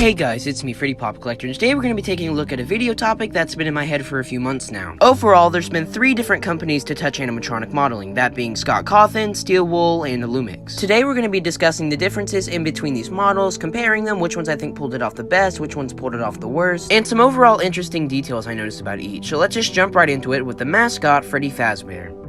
Hey guys, it's me, Freddy Pop Collector, and today we're going to be taking a look at a video topic that's been in my head for a few months now. Overall, there's been 3 different companies to touch animatronic modeling, that being Scott Cawthon, Steel Wool, and Illumix. Today we're going to be discussing the differences in between these models, comparing them, which ones I think pulled it off the best, which ones pulled it off the worst, and some overall interesting details I noticed about each. So let's just jump right into it with the mascot, Freddy Fazbear.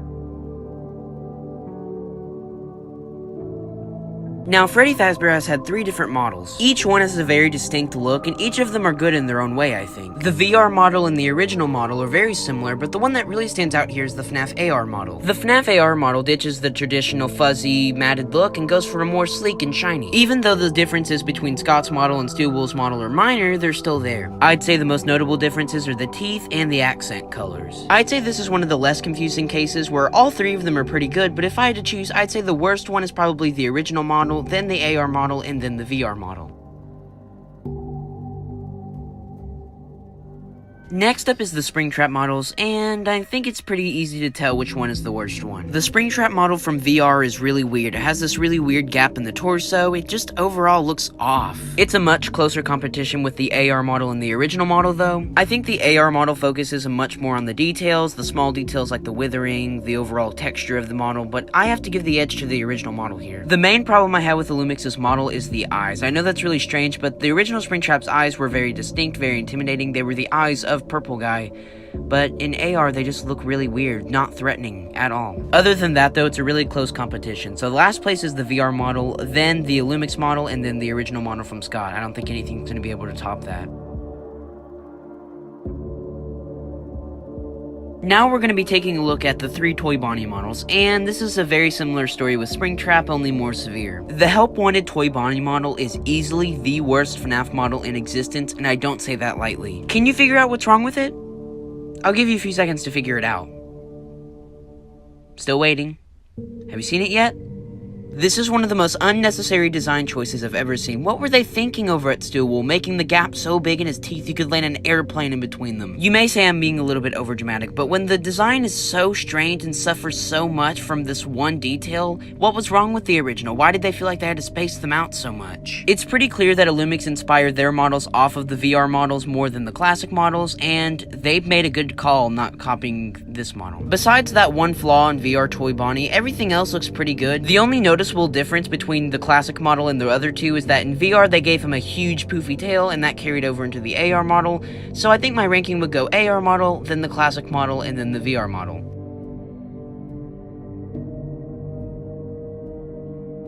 Now, Freddy Fazbear has had 3 different models. Each one has a very distinct look, and each of them are good in their own way, I think. The VR model and the original model are very similar, but the one that really stands out here is the FNAF AR model. The FNAF AR model ditches the traditional fuzzy, matted look and goes for a more sleek and shiny. Even though the differences between Scott's model and Steel Wool's model are minor, they're still there. I'd say the most notable differences are the teeth and the accent colors. I'd say this is one of the less confusing cases where all 3 of them are pretty good, but if I had to choose, I'd say the worst one is probably the original model, then the AR model, and then the VR model. Next up is the Springtrap models, and I think it's pretty easy to tell which one is the worst one. The Springtrap model from VR is really weird. It has this really weird gap in the torso. It just overall looks off. It's a much closer competition with the AR model and the original model though. I think the AR model focuses much more on the details, the small details like the withering, the overall texture of the model, but I have to give the edge to the original model here. The main problem I have with Illumix's model is the eyes. I know that's really strange, but the original Springtrap's eyes were very distinct, very intimidating. They were the eyes of Purple Guy, but in AR they just look really weird, not threatening at all. Other than that though, it's a really close competition. So the last place is the VR model, then the Illumix model, and then the original model from Scott. I don't think anything's going to be able to top that. Now we're going to be taking a look at the 3 Toy Bonnie models, and this is a very similar story with Springtrap, only more severe. The Help Wanted Toy Bonnie model is easily the worst FNAF model in existence, and I don't say that lightly. Can you figure out what's wrong with it? I'll give you a few seconds to figure it out. Still waiting. Have you seen it yet? This is one of the most unnecessary design choices I've ever seen. What were they thinking over at Steel Wool, making the gap so big in his teeth you could land an airplane in between them? You may say I'm being a little bit overdramatic, but when the design is so strange and suffers so much from this one detail, what was wrong with the original? Why did they feel like they had to space them out so much? It's pretty clear that Illumix inspired their models off of the VR models more than the classic models, and they've made a good call not copying this model. Besides that one flaw in VR Toy Bonnie, everything else looks pretty good. The only noticeable difference between the classic model and the other 2 is that in VR they gave him a huge poofy tail, and that carried over into the AR model, so I think my ranking would go AR model, then the classic model, and then the VR model.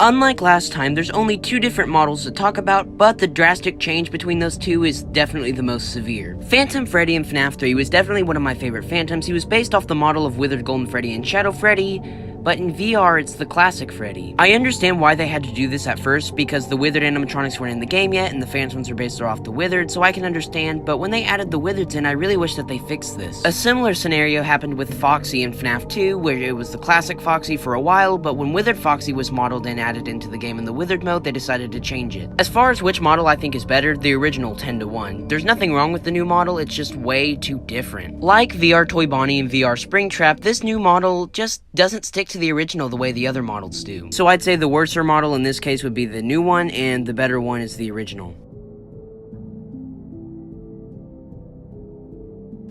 Unlike last time, there's only 2 different models to talk about, but the drastic change between those 2 is definitely the most severe. Phantom Freddy in FNAF 3 was definitely one of my favorite Phantoms. He was based off the model of Withered Golden Freddy and Shadow Freddy, but in VR, it's the classic Freddy. I understand why they had to do this at first, because the Withered animatronics weren't in the game yet, and the Phantoms are based off the Withered, so I can understand, but when they added the Withereds in, I really wish that they fixed this. A similar scenario happened with Foxy in FNAF 2, where it was the classic Foxy for a while, but when Withered Foxy was modeled and added into the game in the Withered mode, they decided to change it. As far as which model I think is better, the original 10-1. There's nothing wrong with the new model, it's just way too different. Like VR Toy Bonnie and VR Springtrap, this new model just doesn't stick to the original the way the other models do. So I'd say the worser model in this case would be the new one, and the better one is the original.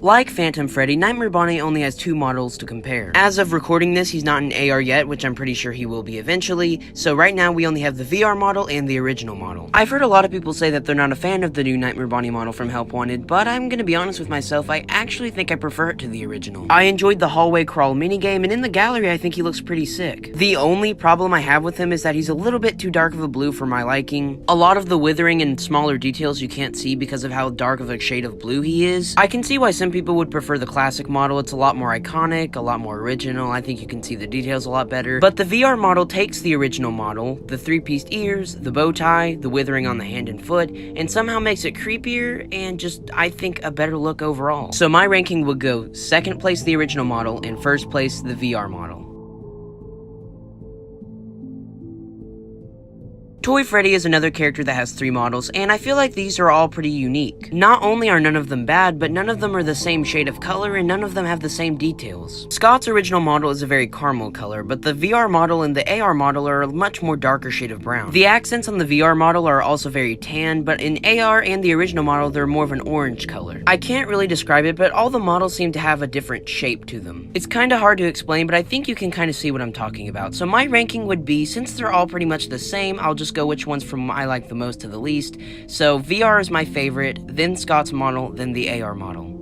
Like Phantom Freddy, Nightmare Bonnie only has 2 models to compare. As of recording this, he's not in AR yet, which I'm pretty sure he will be eventually, so right now we only have the VR model and the original model. I've heard a lot of people say that they're not a fan of the new Nightmare Bonnie model from Help Wanted, but I'm gonna be honest with myself, I actually think I prefer it to the original. I enjoyed the hallway crawl minigame, and in the gallery I think he looks pretty sick. The only problem I have with him is that he's a little bit too dark of a blue for my liking. A lot of the withering and smaller details you can't see because of how dark of a shade of blue he is. I can see why some people would prefer the classic model. It's a lot more iconic, a lot more original. I think you can see the details a lot better. But the VR model takes the original model, the 3-pieced ears, the bow tie, the withering on the hand and foot, and somehow makes it creepier and just, I think, a better look overall. So my ranking would go 2nd place the original model and 1st place the VR model. Toy Freddy is another character that has 3 models, and I feel like these are all pretty unique. Not only are none of them bad, but none of them are the same shade of color, and none of them have the same details. Scott's original model is a very caramel color, but the VR model and the AR model are a much more darker shade of brown. The accents on the VR model are also very tan, but in AR and the original model, they're more of an orange color. I can't really describe it, but all the models seem to have a different shape to them. It's kinda hard to explain, but I think you can kinda see what I'm talking about. So my ranking would be, since they're all pretty much the same, I'll just go which ones from I like the most to the least. So VR is my favorite, then Scott's model, then the AR model.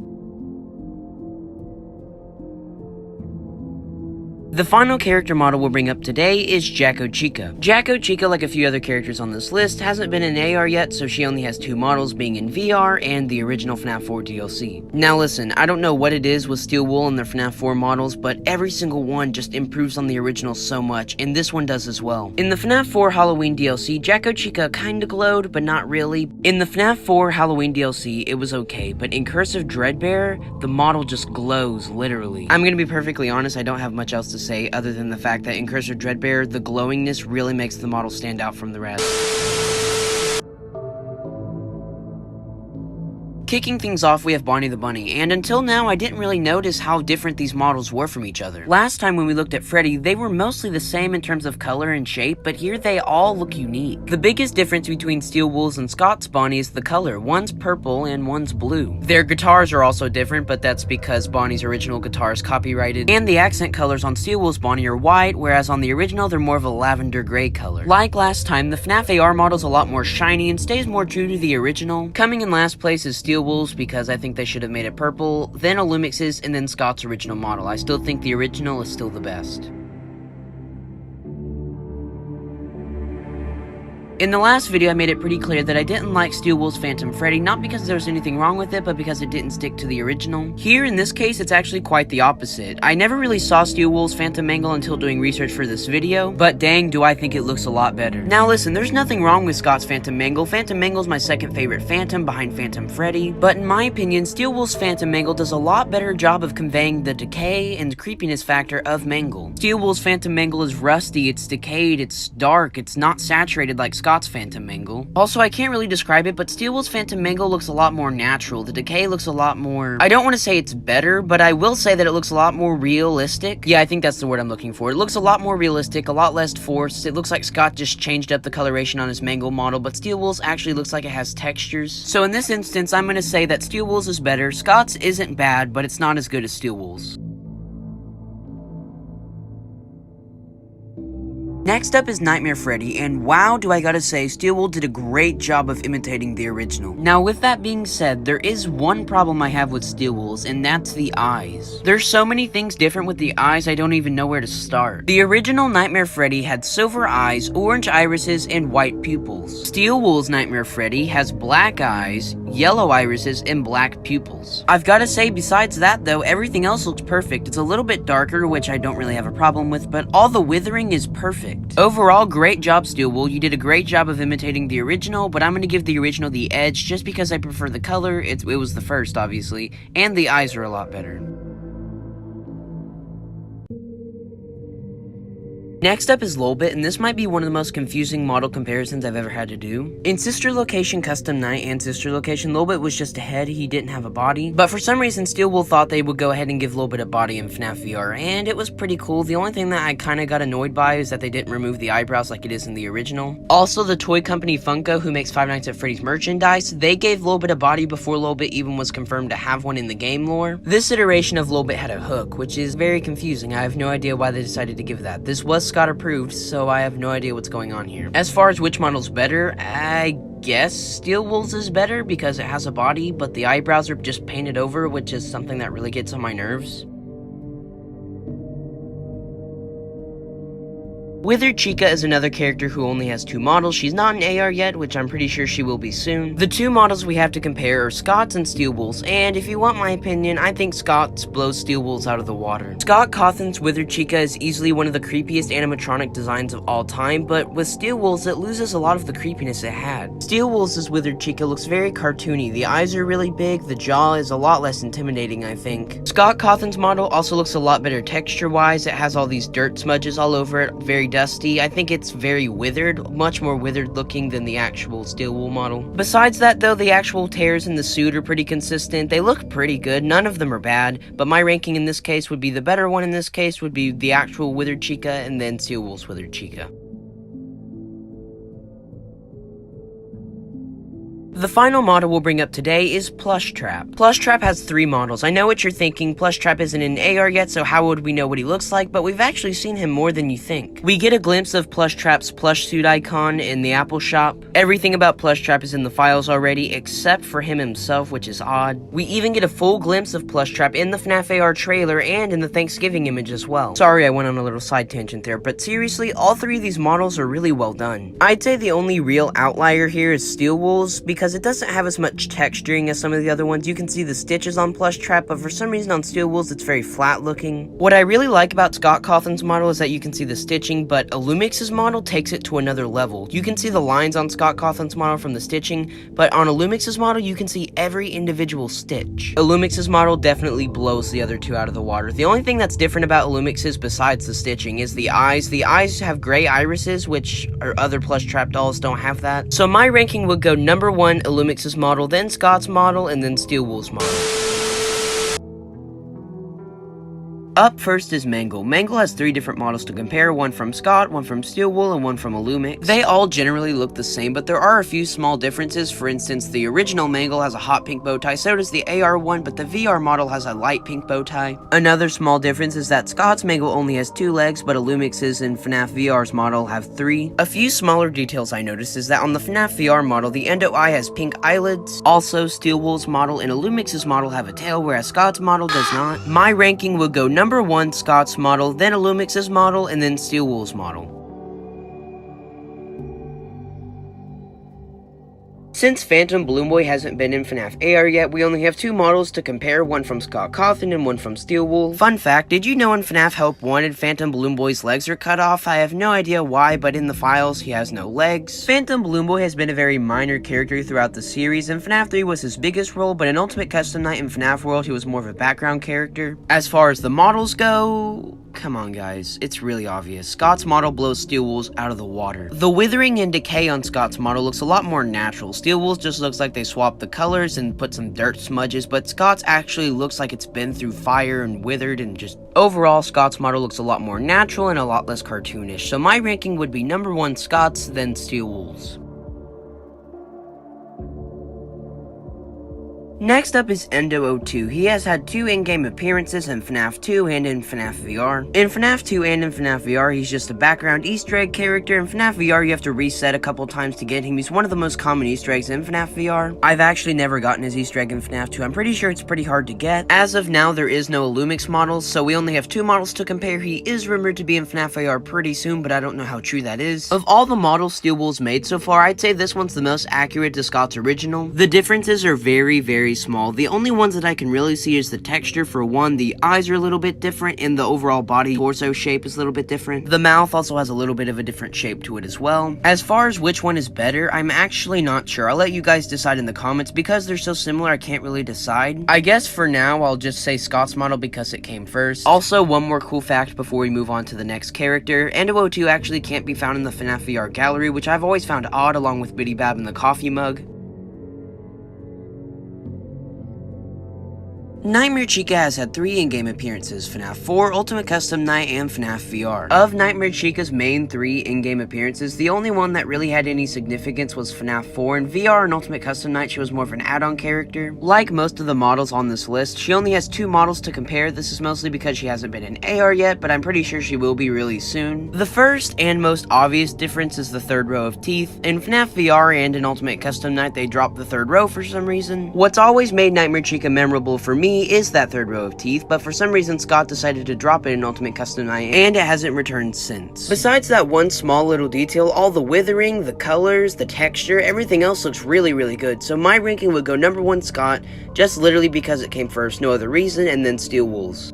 The final character model we'll bring up today is Chica. Chica, like a few other characters on this list, hasn't been in AR yet, so she only has 2 models, being in VR and the original FNAF 4 DLC. Now listen, I don't know what it is with Steel Wool and their FNAF 4 models, but every single one just improves on the original so much, and this one does as well. In the FNAF 4 Halloween DLC, Chica kinda glowed, but not really. In the FNAF 4 Halloween DLC, it was okay, but in Curse of Dreadbear, the model just glows, literally. I'm gonna be perfectly honest, I don't have much else to say other than the fact that in Curse of Dreadbear, the glowingness really makes the model stand out from the rest. Kicking things off, we have Bonnie the Bunny, and until now, I didn't really notice how different these models were from each other. Last time when we looked at Freddy, they were mostly the same in terms of color and shape, but here they all look unique. The biggest difference between Steel Wool's and Scott's Bonnie is the color. One's purple and one's blue. Their guitars are also different, but that's because Bonnie's original guitar is copyrighted, and the accent colors on Steel Wool's Bonnie are white, whereas on the original, they're more of a lavender gray color. Like last time, the FNAF AR model's a lot more shiny and stays more true to the original. Coming in last place is Steel Wool's, because I think they should have made it purple, then Illumix's, and then Scott's original model. I still think the original is still the best. In the last video, I made it pretty clear that I didn't like Steel Wool's Phantom Freddy, not because there was anything wrong with it, but because it didn't stick to the original. Here, in this case, it's actually quite the opposite. I never really saw Steel Wool's Phantom Mangle until doing research for this video, but dang, do I think it looks a lot better. Now listen, there's nothing wrong with Scott's Phantom Mangle. Phantom Mangle's my second favorite Phantom behind Phantom Freddy, but in my opinion, Steel Wool's Phantom Mangle does a lot better job of conveying the decay and creepiness factor of Mangle. Steel Wool's Phantom Mangle is rusty, it's decayed, it's dark, it's not saturated like Scott's Phantom Mangle. Also, I can't really describe it, but Steel Wool's Phantom Mangle looks a lot more natural. The decay looks a lot more... I don't want to say it's better, but I will say that it looks a lot more realistic. Yeah, I think that's the word I'm looking for. It looks a lot more realistic, a lot less forced. It looks like Scott just changed up the coloration on his Mangle model, but Steel Wool's actually looks like it has textures. So in this instance, I'm going to say that Steel Wool's is better. Scott's isn't bad, but it's not as good as Steel Wool's. Next up is Nightmare Freddy, and wow, do I gotta say, Steel Wool did a great job of imitating the original. Now, with that being said, there is one problem I have with Steel Wool's, and that's the eyes. There's so many things different with the eyes, I don't even know where to start. The original Nightmare Freddy had silver eyes, orange irises, and white pupils. Steel Wool's Nightmare Freddy has black eyes, yellow irises, and black pupils. I've gotta say, besides that though, everything else looks perfect. It's a little bit darker, which I don't really have a problem with, but all the withering is perfect. Overall, great job, Steel Wool. You did a great job of imitating the original, but I'm gonna give the original the edge just because I prefer the color. It was the first, obviously, and the eyes are a lot better. Next up is Lolbit, and this might be one of the most confusing model comparisons I've ever had to do. In Sister Location Custom Night and Sister Location, Lolbit was just a head, he didn't have a body. But for some reason, Steel Wool thought they would go ahead and give Lolbit a body in FNAF VR, and it was pretty cool. The only thing that I kinda got annoyed by is that they didn't remove the eyebrows like it is in the original. Also, the toy company Funko, who makes Five Nights at Freddy's merchandise, they gave Lolbit a body before Lolbit even was confirmed to have one in the game lore. This iteration of Lolbit had a hook, which is very confusing. I have no idea why they decided to give that. This was Scott approved, so I have no idea what's going on here. As far as which model's better, I guess Steel Wool's is better because it has a body, but the eyebrows are just painted over, which is something that really gets on my nerves. Withered Chica is another character who only has 2 models. She's not in AR yet, which I'm pretty sure she will be soon. The 2 models we have to compare are Scott's and Steel Wool's, and if you want my opinion, I think Scott's blows Steel Wool's out of the water. Scott Cawthon's Withered Chica is easily one of the creepiest animatronic designs of all time, but with Steel Wool's, it loses a lot of the creepiness it had. Steel Wool's Withered Chica looks very cartoony. The eyes are really big, the jaw is a lot less intimidating, I think. Scott Cawthon's model also looks a lot better texture-wise. It has all these dirt smudges all over it, very dusty. I think it's very withered, much more withered looking than the actual steel wool model. Besides that though, the actual tears in the suit are pretty consistent. They look pretty good, none of them are bad, but my ranking in this case would be the better one in this case would be the actual Withered Chica and then Steel Wool's Withered Chica. The final model we'll bring up today is Plushtrap. Plushtrap has 3 models. I know what you're thinking, Plushtrap isn't in AR yet, so how would we know what he looks like, but we've actually seen him more than you think. We get a glimpse of Plushtrap's plush suit icon in the Apple shop. Everything about Plushtrap is in the files already, except for him himself, which is odd. We even get a full glimpse of Plushtrap in the FNAF AR trailer and in the Thanksgiving image as well. Sorry I went on a little side tangent there, but seriously, all 3 of these models are really well done. I'd say the only real outlier here is Steel Wool's, because it doesn't have as much texturing as some of the other ones. You can see the stitches on Plushtrap, but for some reason on Steel Wool's it's very flat looking. What I really like about Scott Cawthon's model is that you can see the stitching, but Illumix's model takes it to another level. You can see the lines on Scott Cawthon's model from the stitching, but on Illumix's model you can see every individual stitch. Illumix's model definitely blows the other 2 out of the water. The only thing that's different about Illumix's besides the stitching is the eyes. The eyes have gray irises, which our other Plushtrap dolls don't have that. So my ranking would go number 1 Illumix's model, then Scott's model, and then Steel Wool's model. Up first is Mangle. Mangle has 3 different models to compare, one from Scott, one from Steel Wool, and one from Illumix. They all generally look the same, but there are a few small differences. For instance, the original Mangle has a hot pink bow tie, so does the AR one, but the VR model has a light pink bow tie. Another small difference is that Scott's Mangle only has 2 legs, but Illumix's and FNAF VR's model have 3. A few smaller details I noticed is that on the FNAF VR model, the endo eye has pink eyelids. Also, Steel Wool's model and Illumix's model have a tail, whereas Scott's model does not. My ranking would go number 1 Scott's model, then Illumix's model, and then Steel Wool's model. Since Phantom Balloon Boy hasn't been in FNAF AR yet, we only have 2 models to compare, one from Scott Cawthon and one from Steel Wool. Fun fact, did you know in FNAF Help Wanted, Phantom Balloon Boy's legs are cut off? I have no idea why, but in the files, he has no legs. Phantom Balloon Boy has been a very minor character throughout the series, and FNAF 3 was his biggest role, but in Ultimate Custom Night and FNAF World, he was more of a background character. As far as the models go, come on guys, it's really obvious. Scott's model blows Steel Wool's out of the water. The withering and decay on Scott's model looks a lot more natural. Steel Wool's just looks like they swapped the colors and put some dirt smudges, but Scott's actually looks like it's been through fire and withered, and just overall Scott's model looks a lot more natural and a lot less cartoonish. So my ranking would be number 1 Scott's, then Steel Wool's. Next up is Endo02. He has had 2 in-game appearances in FNAF 2 and in FNAF VR. In FNAF 2 and in FNAF VR, he's just a background Easter egg character. In FNAF VR, you have to reset a couple times to get him. He's one of the most common Easter eggs in FNAF VR. I've actually never gotten his Easter egg in FNAF 2. I'm pretty sure it's pretty hard to get. As of now, there is no Illumix models, so we only have 2 models to compare. He is rumored to be in FNAF AR pretty soon, but I don't know how true that is. Of all the models Steel Wool's made so far, I'd say this one's the most accurate to Scott's original. The differences are very small. The only ones that I can really see is the texture. For one, the eyes are a little bit different and the overall body torso shape is a little bit different. The mouth also has a little bit of a different shape to it as well. As far as which one is better, I'm actually not sure. I'll let you guys decide in the comments. Because they're so similar, I can't really decide. I guess for now, I'll just say Scott's model because it came first. Also, one more cool fact before we move on to the next character. Endo02 actually can't be found in the FNAF VR gallery, which I've always found odd, along with Biddy Bab and the coffee mug. Nightmare Chica has had 3 in-game appearances, FNAF 4, Ultimate Custom Night, and FNAF VR. Of Nightmare Chica's main 3 in-game appearances, the only one that really had any significance was FNAF 4. In VR and Ultimate Custom Night, she was more of an add-on character. Like most of the models on this list, she only has 2 models to compare. This is mostly because she hasn't been in AR yet, but I'm pretty sure she will be really soon. The first and most obvious difference is the 3rd row of teeth. In FNAF VR and in Ultimate Custom Night, they dropped the 3rd row for some reason. What's always made Nightmare Chica memorable for me is that 3rd row of teeth, but for some reason Scott decided to drop it in Ultimate Custom Night, and it hasn't returned since. Besides that one small little detail, all the withering, the colors, the texture, everything else looks really good, so my ranking would go number 1 Scott, just literally because it came first, no other reason, and then Steel Wool's.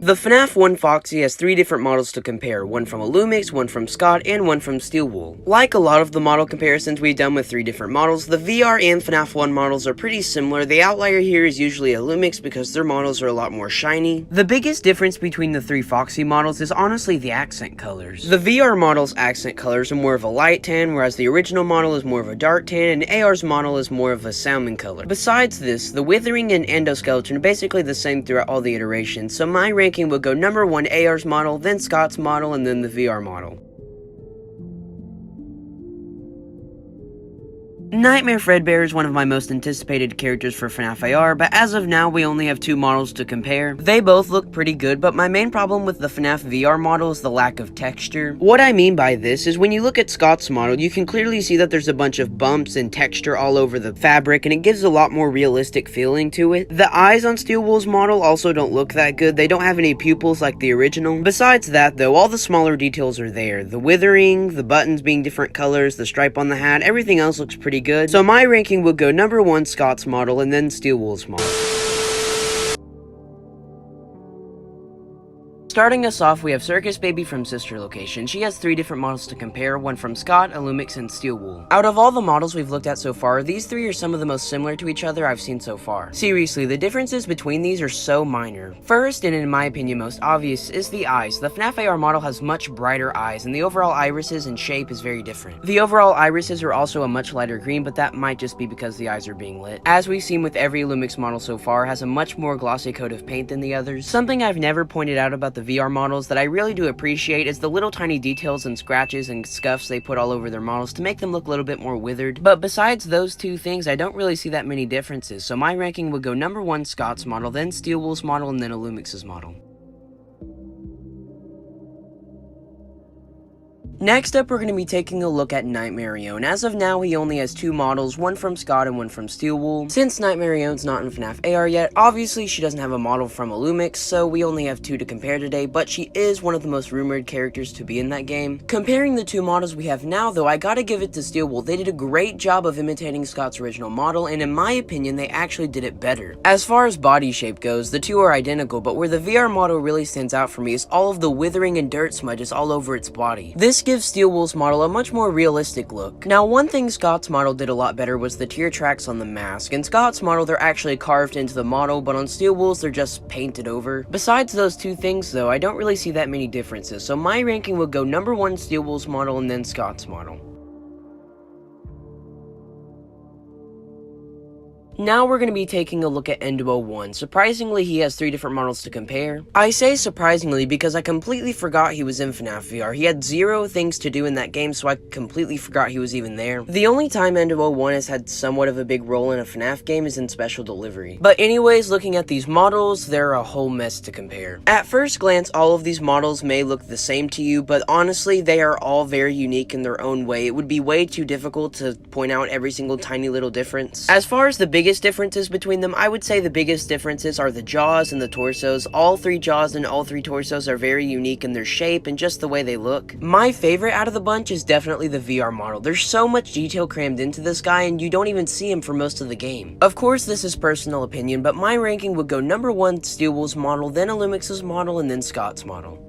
The FNAF 1 Foxy has 3 different models to compare, one from Illumix, one from Scott, and one from Steelwool. Like a lot of the model comparisons we've done with 3 different models, the VR and FNAF 1 models are pretty similar. The outlier here is usually Illumix because their models are a lot more shiny. The biggest difference between the 3 Foxy models is honestly the accent colors. The VR model's accent colors are more of a light tan, whereas the original model is more of a dark tan, and AR's model is more of a salmon color. Besides this, the withering and endoskeleton are basically the same throughout all the iterations, so my ranking would go number 1 AR's model, then Scott's model, and then the VR model. Nightmare Fredbear is one of my most anticipated characters for FNAF AR, but as of now we only have 2 models to compare. They both look pretty good, but my main problem with the FNAF VR model is the lack of texture. What I mean by this is when you look at Scott's model, you can clearly see that there's a bunch of bumps and texture all over the fabric, and it gives a lot more realistic feeling to it. The eyes on Steelwool's model also don't look that good. They don't have any pupils like the original. Besides that though, all the smaller details are there. The withering, the buttons being different colors, the stripe on the hat, everything else looks pretty good. So my ranking would go number 1 Scott's model and then Steelwool's model. Starting us off, we have Circus Baby from Sister Location. She has 3 different models to compare, one from Scott, Illumix, and Steelwool. Out of all the models we've looked at so far, these 3 are some of the most similar to each other I've seen so far. Seriously, the differences between these are so minor. First, and in my opinion most obvious, is the eyes. The FNAF AR model has much brighter eyes, and the overall irises and shape is very different. The overall irises are also a much lighter green, but that might just be because the eyes are being lit. As we've seen with every Illumix model so far, has a much more glossy coat of paint than the others. Something I've never pointed out about the VR models that I really do appreciate is the little tiny details and scratches and scuffs they put all over their models to make them look a little bit more withered. But besides those 2 things, I don't really see that many differences, so my ranking would go number 1 Scott's model, then Steelwool's model, and then Illumix's model. Next up, we're going to be taking a look at Nightmarionne. As of now, he only has 2 models, one from Scott and one from Steelwool. Since Nightmarionne's not in FNAF AR yet, obviously she doesn't have a model from Illumix, so we only have 2 to compare today, but she is one of the most rumored characters to be in that game. Comparing the 2 models we have now, though, I gotta give it to Steelwool. They did a great job of imitating Scott's original model, and in my opinion, they actually did it better. As far as body shape goes, the 2 are identical, but where the VR model really stands out for me is all of the withering and dirt smudges all over its body. This gives Steelwool's model a much more realistic look. Now, one thing Scott's model did a lot better was the tear tracks on the mask. In Scott's model, they're actually carved into the model, but on Steelwool's, they're just painted over. Besides those 2 things, though, I don't really see that many differences, so my ranking would go number 1 Steelwool's model and then Scott's model. Now we're going to be taking a look at Endo 1. Surprisingly, he has 3 different models to compare. I say surprisingly because I completely forgot he was in FNAF VR. He had 0 things to do in that game, so I completely forgot he was even there. The only time Endo 1 has had somewhat of a big role in a FNAF game is in Special Delivery. But anyways, looking at these models, they're a whole mess to compare. At first glance, all of these models may look the same to you, but honestly, they are all very unique in their own way. It would be way too difficult to point out every single tiny little difference. As far as the biggest differences between them, I would say the biggest differences are the jaws and the torsos. All 3 jaws and all 3 torsos are very unique in their shape and just the way they look. My favorite out of the bunch is definitely the VR model. There's so much detail crammed into this guy and you don't even see him for most of the game. Of course, this is personal opinion, but my ranking would go number 1 Steelwool's model, then Illumix's model, and then Scott's model.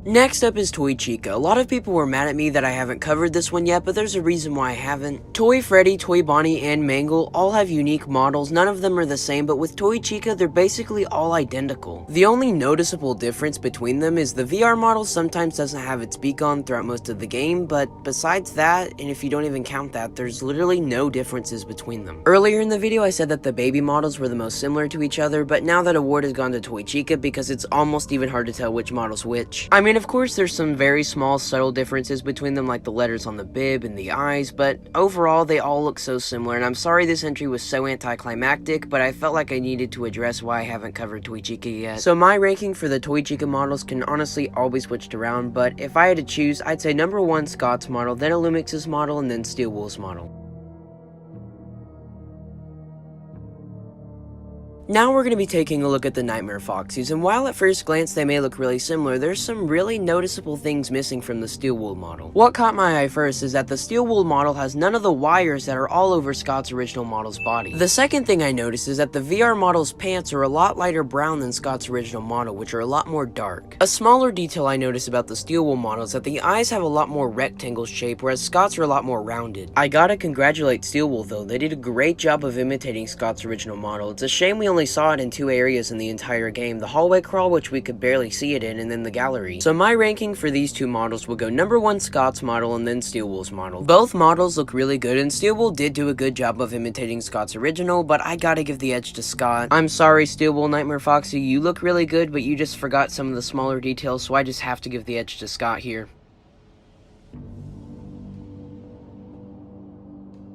Next up is Toy Chica. A lot of people were mad at me that I haven't covered this one yet, but there's a reason why I haven't. Toy Freddy, Toy Bonnie, and Mangle all have unique models. None of them are the same, but with Toy Chica, they're basically all identical. The only noticeable difference between them is the VR model sometimes doesn't have its beak on throughout most of the game, but besides that, and if you don't even count that, there's literally no differences between them. Earlier in the video, I said that the baby models were the most similar to each other, but now that award has gone to Toy Chica because it's almost even hard to tell which model's which. I mean, of course, there's some very small, subtle differences between them, like the letters on the bib and the eyes, but overall, they all look so similar, and I'm sorry this entry was so anticlimactic, but I felt like I needed to address why I haven't covered Toy Chica yet. So my ranking for the Toy Chica models can honestly always switched around, but if I had to choose, I'd say number 1 Scott's model, then Illumix's model, and then Steelwool's model. Now we're going to be taking a look at the Nightmare Foxies, and while at first glance they may look really similar, there's some really noticeable things missing from the steel wool model. What caught my eye first is that the steel wool model has none of the wires that are all over Scott's original model's body. The second thing I noticed is that the VR model's pants are a lot lighter brown than Scott's original model, which are a lot more dark. A smaller detail I noticed about the steel wool model is that the eyes have a lot more rectangle shape, whereas Scott's are a lot more rounded. I gotta congratulate Steel Wool though, they did a great job of imitating Scott's original model. It's a shame we only saw it in 2 areas in the entire game, the hallway crawl, which we could barely see it in, and then the gallery. So my ranking for these 2 models will go number 1 Scott's model and then Steel Wool's model. Both models look really good, and Steel Wool did do a good job of imitating Scott's original, but I gotta give the edge to Scott. I'm sorry Steel Wool Nightmare Foxy, you look really good, but you just forgot some of the smaller details, so I just have to give the edge to Scott here.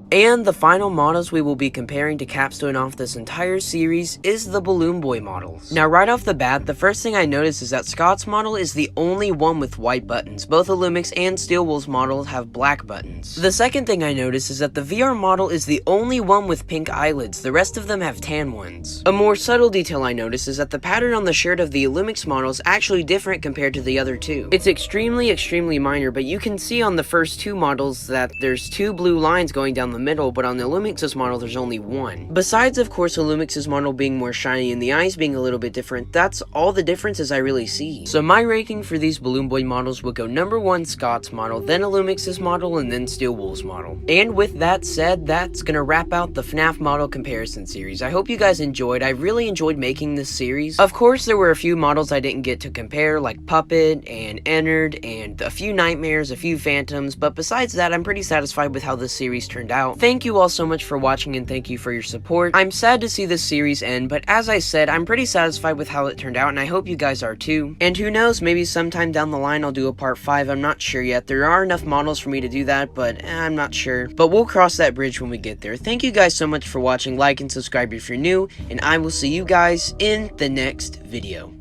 And the final models we will be comparing to capstone off this entire series is the Balloon Boy models. Now right off the bat, the first thing I noticed is that Scott's model is the only one with white buttons. Both Illumix and Steel Wool's models have black buttons. The second thing I noticed is that the VR model is the only one with pink eyelids, the rest of them have tan ones. A more subtle detail I noticed is that the pattern on the shirt of the Illumix model is actually different compared to the other 2. It's extremely minor, but you can see on the first 2 models that there's 2 blue lines going down the middle, but on the Illumix's model there's only 1. Besides of course Illumix's model being more shiny and the eyes being a little bit different, that's all the differences I really see. So my ranking for these Balloon Boy models would go number 1 Scott's model, then Illumix's model, and then Steel Wool's model. And with that said, that's gonna wrap out the FNAF Model Comparison series. I hope you guys enjoyed. I really enjoyed making this series. Of course there were a few models I didn't get to compare, like Puppet and Ennard and a few Nightmares, a few Phantoms, but besides that I'm pretty satisfied with how this series turned out. Thank you all so much for watching and thank you for your support. I'm sad to see this series end, but as I said, I'm pretty satisfied with how it turned out and I hope you guys are too. And who knows, maybe sometime down the line I'll do a part 5, I'm not sure yet. There are enough models for me to do that, but I'm not sure. But we'll cross that bridge when we get there. Thank you guys so much for watching, like and subscribe if you're new, and I will see you guys in the next video.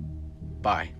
Bye.